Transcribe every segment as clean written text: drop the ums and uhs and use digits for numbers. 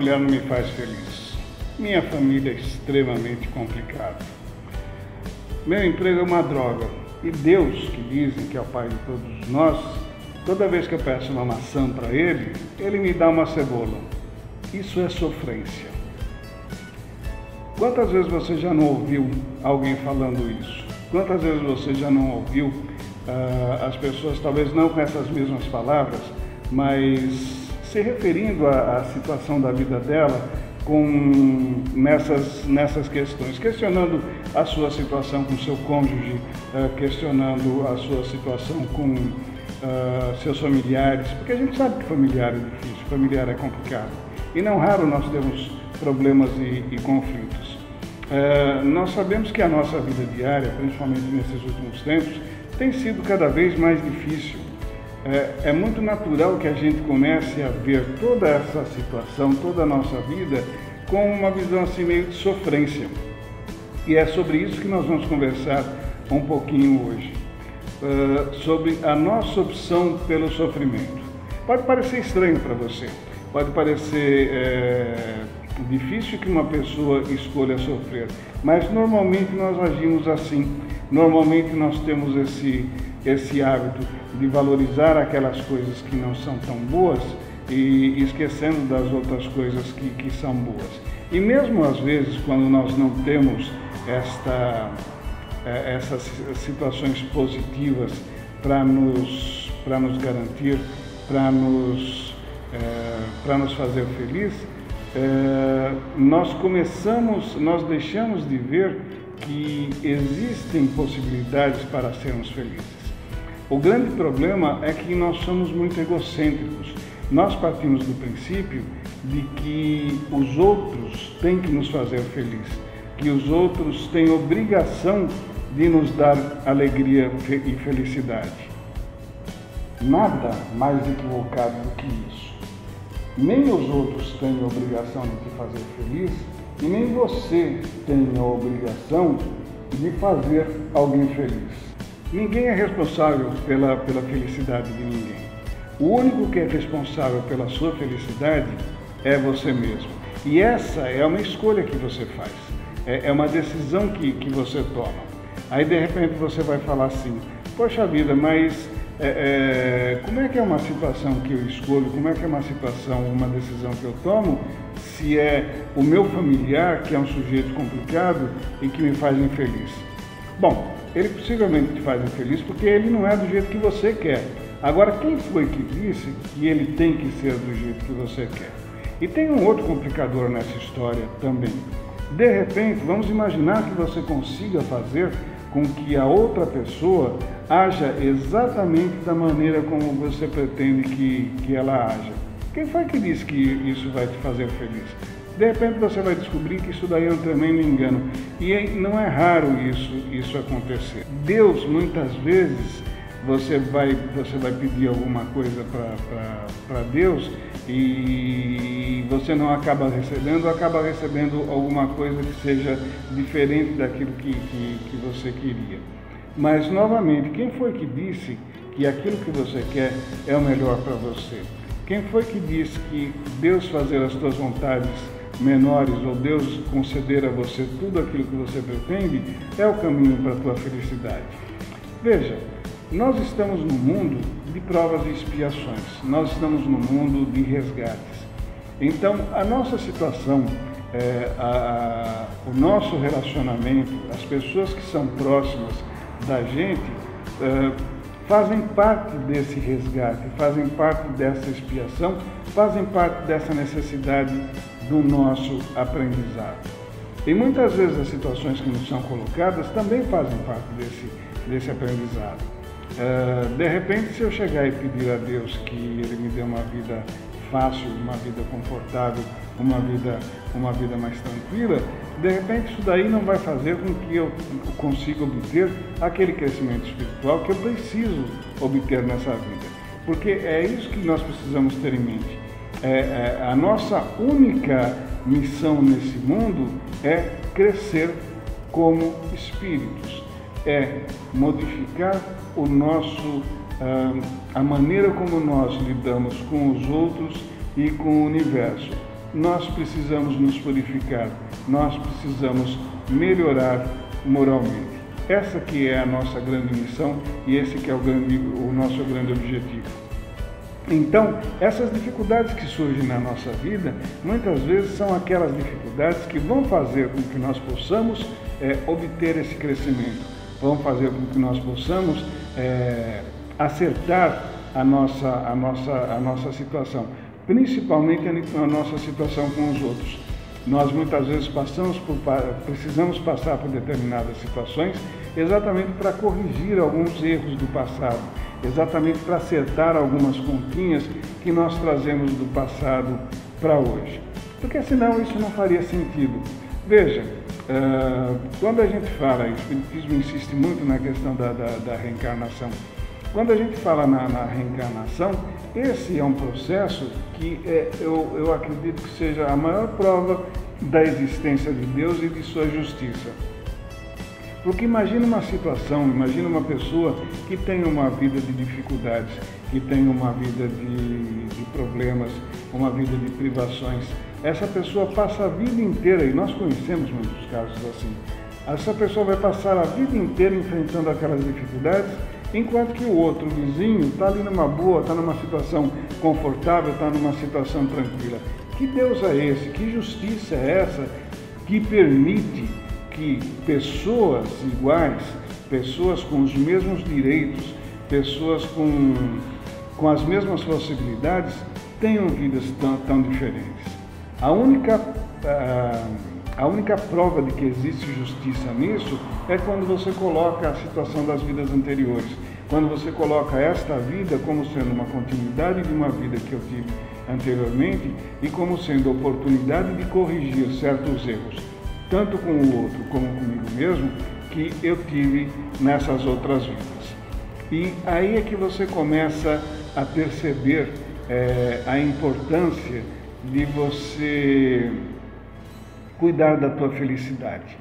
mulher não me faz feliz. Minha família é extremamente complicada. Meu emprego é uma droga. E Deus, que dizem que é o Pai de todos nós, toda vez que eu peço uma maçã para Ele, Ele me dá uma cebola. Isso é sofrência. Quantas vezes você já não ouviu alguém falando isso? Quantas vezes você já não ouviu as pessoas, talvez não com essas mesmas palavras, mas se referindo à situação da vida dela nessas questões, questionando a sua situação com seu cônjuge, questionando a sua situação com seus familiares, porque a gente sabe que familiar é difícil, familiar é complicado, e não raro nós temos problemas e conflitos. Nós sabemos que a nossa vida diária, principalmente nesses últimos tempos, tem sido cada vez mais difícil. É muito natural que a gente comece a ver toda essa situação, toda a nossa vida, com uma visão assim meio de sofrência. E é sobre isso que nós vamos conversar um pouquinho hoje. Sobre a nossa opção pelo sofrimento. Pode parecer estranho para você, pode parecer difícil que uma pessoa escolha sofrer, mas normalmente nós agimos assim. Normalmente nós temos esse hábito de valorizar aquelas coisas que não são tão boas e esquecendo das outras coisas que são boas. E mesmo às vezes, quando nós não temos essas situações positivas para nos garantir, para nos fazer feliz, nós deixamos de ver que existem possibilidades para sermos felizes. O grande problema é que nós somos muito egocêntricos. Nós partimos do princípio de que os outros têm que nos fazer feliz, que os outros têm obrigação de nos dar alegria e felicidade. Nada mais equivocado do que isso. Nem os outros têm a obrigação de te fazer feliz, e nem você tem a obrigação de fazer alguém feliz. Ninguém é responsável pela felicidade de ninguém. O único que é responsável pela sua felicidade é você mesmo. E essa é uma escolha que você faz. É uma decisão que você toma. Aí de repente você vai falar assim, poxa vida, mas como é que é uma situação que eu escolho, como é que é uma decisão que eu tomo, se é o meu familiar, que é um sujeito complicado e que me faz infeliz? Bom, ele possivelmente te faz infeliz porque ele não é do jeito que você quer. Agora, quem foi que disse que ele tem que ser do jeito que você quer? E tem um outro complicador nessa história também. De repente, vamos imaginar que você consiga fazer com que a outra pessoa haja exatamente da maneira como você pretende que ela haja. Quem foi que disse que isso vai te fazer feliz? De repente você vai descobrir que isso daí é um tremendo engano. E não é raro isso acontecer. Deus, muitas vezes, você vai pedir alguma coisa para Deus e você não acaba recebendo alguma coisa que seja diferente daquilo que você queria. Mas, novamente, quem foi que disse que aquilo que você quer é o melhor para você? Quem foi que disse que Deus fazer as suas vontades menores ou Deus conceder a você tudo aquilo que você pretende é o caminho para a tua felicidade? Veja, nós estamos num mundo de provas e expiações, nós estamos num mundo de resgates. Então, a nossa situação, o nosso relacionamento, as pessoas que são próximas da gente, fazem parte desse resgate, fazem parte dessa expiação, fazem parte dessa necessidade do nosso aprendizado. E muitas vezes as situações que nos são colocadas também fazem parte desse aprendizado. De repente, se eu chegar e pedir a Deus que Ele me dê uma vida fácil, uma vida confortável, uma vida mais tranquila, de repente isso daí não vai fazer com que eu consiga obter aquele crescimento espiritual que eu preciso obter nessa vida. Porque é isso que nós precisamos ter em mente. A nossa única missão nesse mundo é crescer como espíritos, é modificar a maneira como nós lidamos com os outros e com o universo. nós precisamos nos purificar, nós precisamos melhorar moralmente. Essa que é a nossa grande missão e esse que é o nosso grande objetivo. Então, essas dificuldades que surgem na nossa vida, muitas vezes são aquelas dificuldades que vão fazer com que nós possamos obter esse crescimento, vão fazer com que nós possamos acertar a nossa situação, principalmente a nossa situação com os outros. Nós muitas vezes precisamos passar por determinadas situações exatamente para corrigir alguns erros do passado, exatamente para acertar algumas continhas que nós trazemos do passado para hoje. Porque senão isso não faria sentido. Veja, quando a gente fala, o Espiritismo insiste muito na questão da reencarnação. Quando a gente fala na reencarnação, esse é um processo que eu acredito que seja a maior prova da existência de Deus e de sua justiça. Porque imagina uma situação, imagina uma pessoa que tem uma vida de dificuldades, que tem uma vida de problemas, uma vida de privações. Essa pessoa passa a vida inteira, e nós conhecemos muitos casos assim, essa pessoa vai passar a vida inteira enfrentando aquelas dificuldades, enquanto que o outro vizinho está ali numa boa, está numa situação confortável, está numa situação tranquila. Que Deus é esse? Que justiça é essa que permite que pessoas iguais, pessoas com os mesmos direitos, pessoas com as mesmas possibilidades, tenham vidas tão diferentes? A única prova de que existe justiça nisso é quando você coloca a situação das vidas anteriores, quando você coloca esta vida como sendo uma continuidade de uma vida que eu tive anteriormente e como sendo oportunidade de corrigir certos erros, tanto com o outro como comigo mesmo, que eu tive nessas outras vidas. E aí é que você começa a perceber a importância de você cuidar da tua felicidade,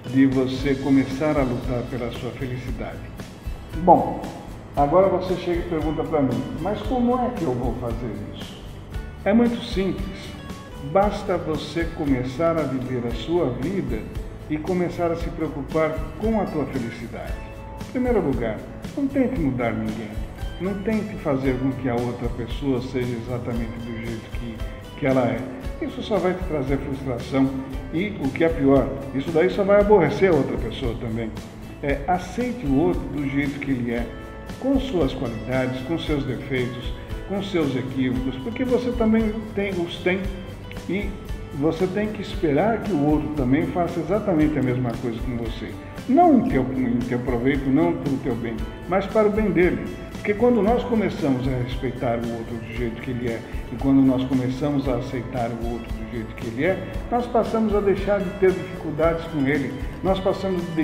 de você começar a lutar pela sua felicidade. Bom, agora você chega e pergunta para mim, mas como é que eu vou fazer isso? É muito simples, basta você começar a viver a sua vida e começar a se preocupar com a tua felicidade. Em primeiro lugar, não tente mudar ninguém, não tente fazer com que a outra pessoa seja exatamente do jeito que ela é. Isso só vai te trazer frustração e, o que é pior, isso daí só vai aborrecer a outra pessoa também. Aceite o outro do jeito que ele é, com suas qualidades, com seus defeitos, com seus equívocos, porque você também os tem e você tem que esperar que o outro também faça exatamente a mesma coisa com você. Não em teu proveito, não para o teu bem, mas para o bem dele. Porque quando nós começamos a respeitar o outro do jeito que ele é e quando nós começamos a aceitar o outro do jeito que ele é, nós passamos a deixar de ter dificuldades com ele, nós passamos de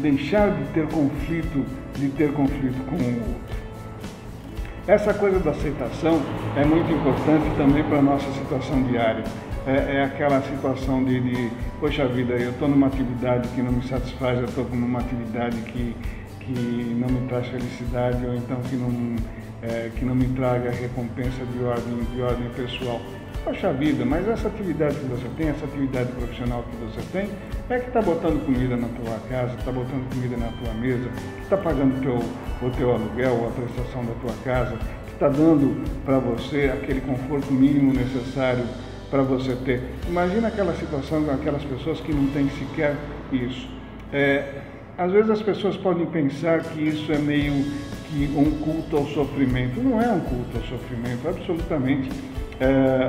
deixar de ter conflito com o outro. Essa coisa da aceitação é muito importante também para a nossa situação diária. É aquela situação poxa vida, eu estou numa atividade que não me satisfaz, eu estou numa atividade que não me traz felicidade, ou então que não me traga recompensa de ordem pessoal. Poxa vida, mas essa atividade que você tem, essa atividade profissional que você tem, é que está botando comida na tua casa, está botando comida na tua mesa, que está pagando o teu aluguel, a prestação da tua casa, que está dando para você aquele conforto mínimo necessário para você ter. Imagina aquela situação com aquelas pessoas que não têm sequer isso. Às vezes as pessoas podem pensar que isso é meio que um culto ao sofrimento. Não é um culto ao sofrimento, absolutamente.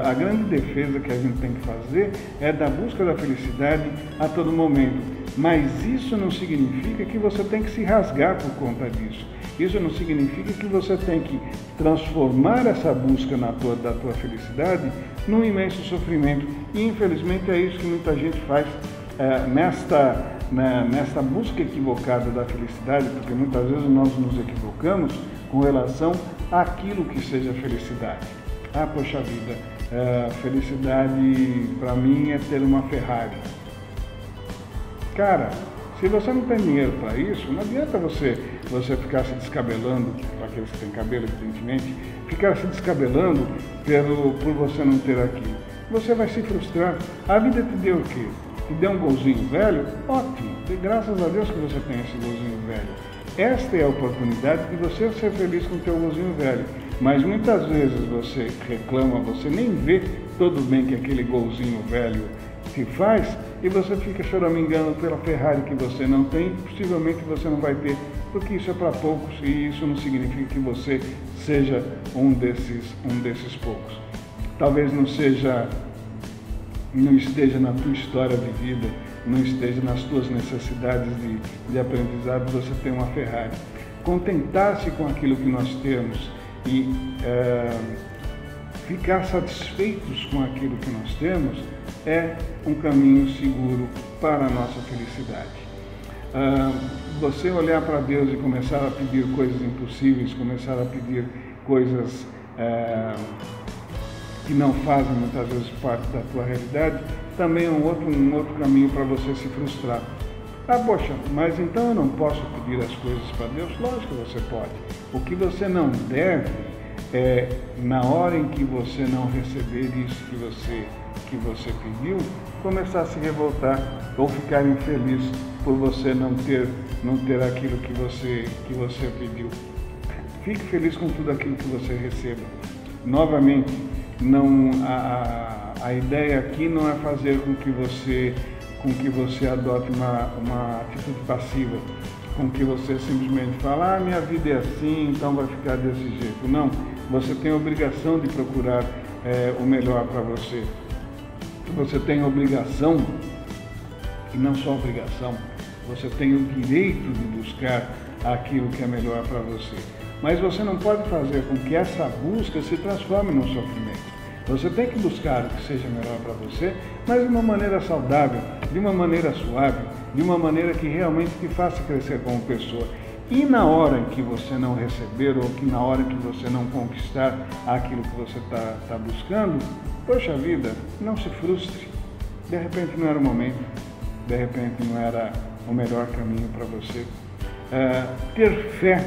A grande defesa que a gente tem que fazer é da busca da felicidade a todo momento. Mas isso não significa que você tem que se rasgar por conta disso. Isso não significa que você tem que transformar essa busca da tua felicidade num imenso sofrimento. E infelizmente é isso que muita gente faz nesta busca equivocada da felicidade, porque muitas vezes nós nos equivocamos com relação àquilo que seja felicidade. Poxa vida, felicidade para mim é ter uma Ferrari. Cara, Se você não tem dinheiro para isso, não adianta você ficar se descabelando, para aqueles que têm cabelo, evidentemente, ficar se descabelando por você não ter aquilo. Você vai se frustrar. A vida te deu o quê? Te deu um golzinho velho? Ótimo! E graças a Deus que você tem esse golzinho velho. Esta é a oportunidade de você ser feliz com o teu golzinho velho. Mas muitas vezes você reclama, você nem vê todo o bem que aquele golzinho velho te faz e você fica choramingando pela Ferrari que você não tem, possivelmente você não vai ter, porque isso é para poucos e isso não significa que você seja um desses poucos. Talvez não esteja na tua história de vida, não esteja nas tuas necessidades de aprendizado você ter uma Ferrari. Contentar-se com aquilo que nós temos e ficar satisfeitos com aquilo que nós temos é um caminho seguro para a nossa felicidade. Você olhar para Deus e começar a pedir coisas impossíveis, começar a pedir coisas que não fazem muitas vezes parte da tua realidade, também é um outro caminho para você se frustrar. Poxa, mas então eu não posso pedir as coisas para Deus? Lógico que você pode. O que você não deve é, na hora em que você não receber isso que você pediu, começar a se revoltar ou ficar infeliz por você não ter aquilo que você pediu. Fique feliz com tudo aquilo que você receba. Novamente, a ideia aqui não é fazer com que você adote uma atitude passiva, com que você simplesmente fala, minha vida é assim, então vai ficar desse jeito. Não, você tem a obrigação de procurar o melhor para você. Você tem a obrigação, e não só a obrigação, você tem o direito de buscar aquilo que é melhor para você. Mas você não pode fazer com que essa busca se transforme num sofrimento. Você tem que buscar o que seja melhor para você, mas de uma maneira saudável, de uma maneira suave, de uma maneira que realmente te faça crescer como pessoa. E na hora em que você não receber, ou que na hora em que você não conquistar aquilo que você está buscando, poxa vida, não se frustre. De repente não era o momento, de repente não era o melhor caminho para você. Ter fé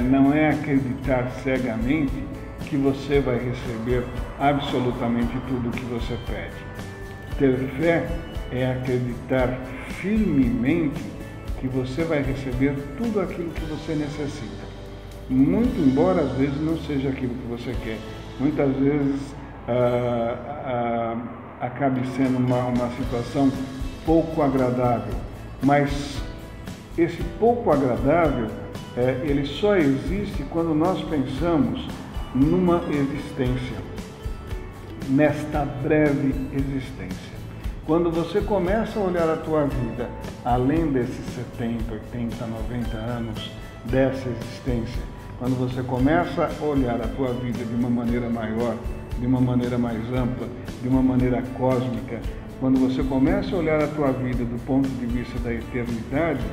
não é acreditar cegamente que você vai receber absolutamente tudo o que você pede. Ter fé é acreditar firmemente que você vai receber tudo aquilo que você necessita. Muito embora às vezes não seja aquilo que você quer. Muitas vezes acabe sendo uma situação pouco agradável. Mas esse pouco agradável, ele só existe quando nós pensamos numa existência, nesta breve existência. Quando você começa a olhar a tua vida além desses 70, 80, 90 anos dessa existência, quando você começa a olhar a tua vida de uma maneira maior, de uma maneira mais ampla, de uma maneira cósmica, quando você começa a olhar a tua vida do ponto de vista da eternidade,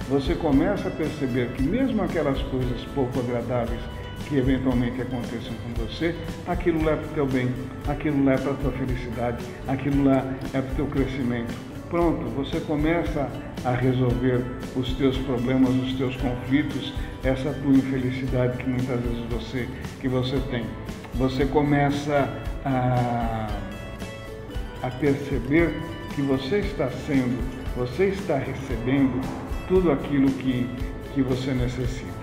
você começa a perceber que mesmo aquelas coisas pouco agradáveis que eventualmente aconteçam com você, aquilo lá é para o teu bem, aquilo lá é para a tua felicidade, aquilo lá é para o teu crescimento. Pronto, você começa a resolver os teus problemas, os teus conflitos, essa tua infelicidade que muitas vezes você tem. Você começa a perceber que você está recebendo tudo aquilo que você necessita.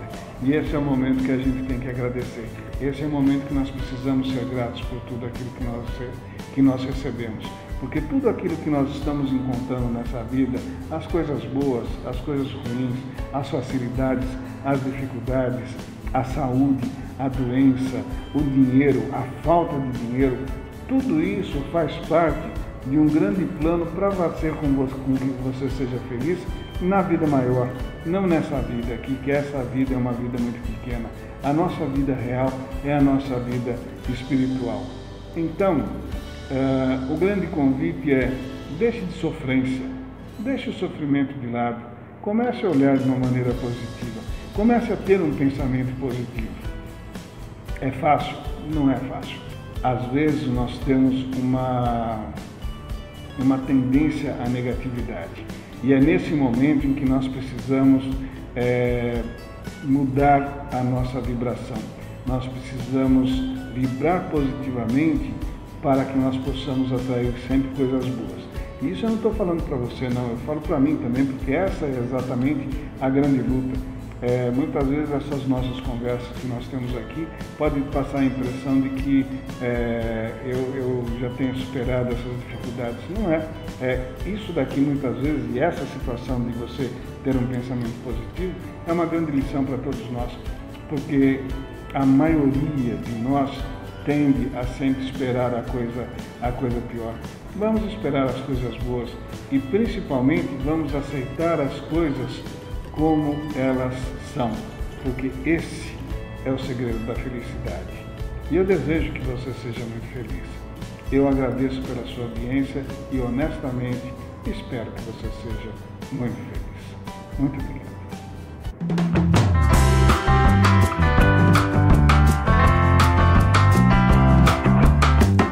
E esse é o momento que a gente tem que agradecer. Esse é o momento que nós precisamos ser gratos por tudo aquilo que nós recebemos. Porque tudo aquilo que nós estamos encontrando nessa vida, as coisas boas, as coisas ruins, as facilidades, as dificuldades, a saúde, a doença, o dinheiro, a falta de dinheiro, tudo isso faz parte de um grande plano para fazer com que você seja feliz na vida maior, não nessa vida aqui, que essa vida é uma vida muito pequena. A nossa vida real é a nossa vida espiritual. Então, o grande convite é: deixe de sofrência, deixe o sofrimento de lado, comece a olhar de uma maneira positiva, comece a ter um pensamento positivo. É fácil? Não é fácil. Às vezes nós temos uma tendência à negatividade. E é nesse momento em que nós precisamos mudar a nossa vibração. Nós precisamos vibrar positivamente para que nós possamos atrair sempre coisas boas. E isso eu não estou falando para você, não, eu falo para mim também, porque essa é exatamente a grande luta. Muitas vezes essas nossas conversas que nós temos aqui podem passar a impressão de que eu já tenho superado essas dificuldades. Não é. Isso daqui muitas vezes, e essa situação de você ter um pensamento positivo, é uma grande lição para todos nós, porque a maioria de nós tende a sempre esperar a coisa pior. Vamos esperar as coisas boas e principalmente vamos aceitar as coisas como elas são, porque esse é o segredo da felicidade. E eu desejo que você seja muito feliz. Eu agradeço pela sua audiência e honestamente espero que você seja muito feliz. Muito obrigado.